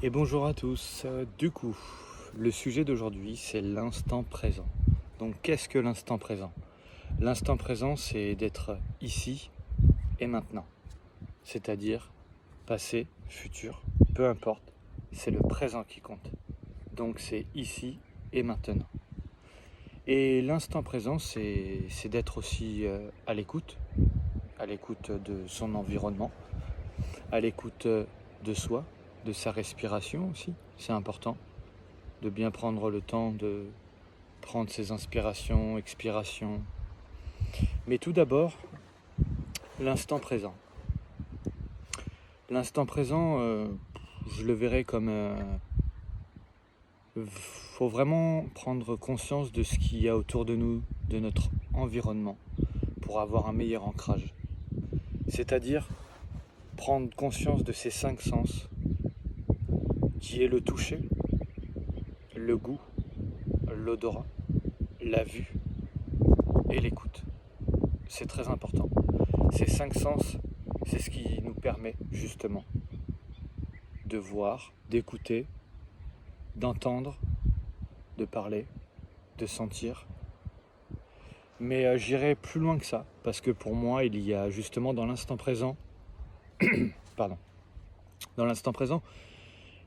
Et bonjour à tous. Du coup, le sujet d'aujourd'hui, c'est l'instant présent. Donc, qu'est-ce que l'instant présent? L'instant présent, c'est d'être ici et maintenant. C'est-à-dire passé, futur, peu importe, c'est le présent qui compte. Donc, c'est ici et maintenant. Et l'instant présent, c'est d'être aussi à l'écoute de son environnement, à l'écoute de soi, de sa respiration aussi, c'est important de bien prendre le temps de prendre ses inspirations, expirations. Mais tout d'abord, l'instant présent. L'instant présent, je le verrais comme... faut vraiment prendre conscience de ce qu'il y a autour de nous, de notre environnement, pour avoir un meilleur ancrage. C'est-à-dire prendre conscience de ces 5 sens, qui est le toucher, le goût, l'odorat, la vue et l'écoute. C'est très important. Ces 5 sens, c'est ce qui nous permet justement de voir, d'écouter, d'entendre, de parler, de sentir. Mais j'irai plus loin que ça, parce que pour moi, il y a justement dans l'instant présent, pardon, dans l'instant présent,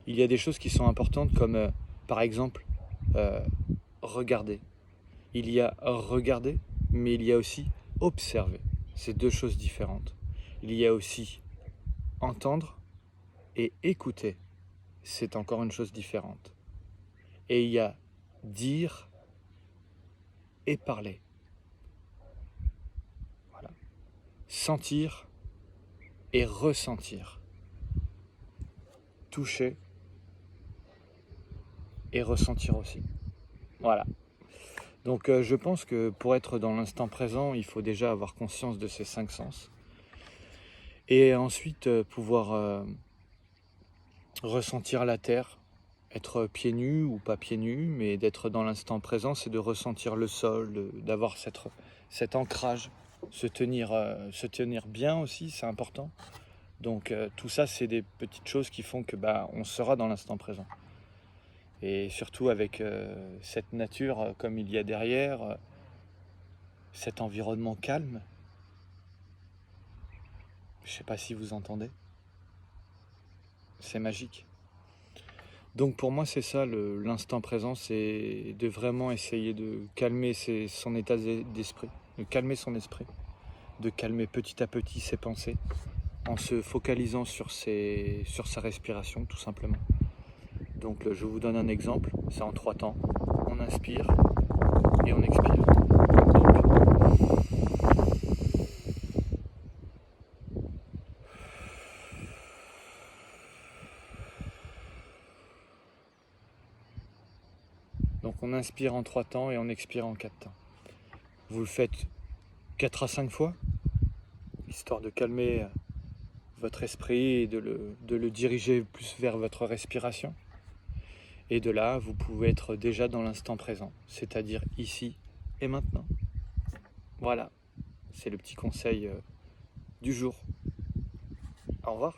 il y a des choses qui sont importantes comme par exemple euh, regarder. Il y a regarder, mais il y a aussi observer. C'est deux choses différentes. Il y a aussi entendre et écouter. C'est encore une chose différente. Et il y a dire et parler. Voilà. Sentir et ressentir. Toucher et ressentir aussi. Voilà. Donc je pense que pour être dans l'instant présent, il faut déjà avoir conscience de ces 5 sens. Et ensuite pouvoir ressentir la terre, être pieds nus ou pas pieds nus, mais d'être dans l'instant présent, c'est de ressentir le sol, d'avoir cet ancrage, se tenir bien aussi, c'est important. Donc tout ça, c'est des petites choses qui font que on sera dans l'instant présent. Et surtout avec cette nature comme il y a derrière, cet environnement calme. Je ne sais pas si vous entendez. C'est magique. Donc pour moi, c'est ça, l'instant présent, c'est de vraiment essayer de calmer son état d'esprit, de calmer son esprit, de calmer petit à petit ses pensées, en se focalisant sur sa respiration, tout simplement. Donc je vous donne un exemple, c'est en 3 temps. On inspire et on expire. Donc on inspire en 3 temps et on expire en 4 temps. Vous le faites 4 à 5 fois, histoire de calmer votre esprit et de le diriger plus vers votre respiration. Et de là, vous pouvez être déjà dans l'instant présent, c'est-à-dire ici et maintenant. Voilà, c'est le petit conseil du jour. Au revoir.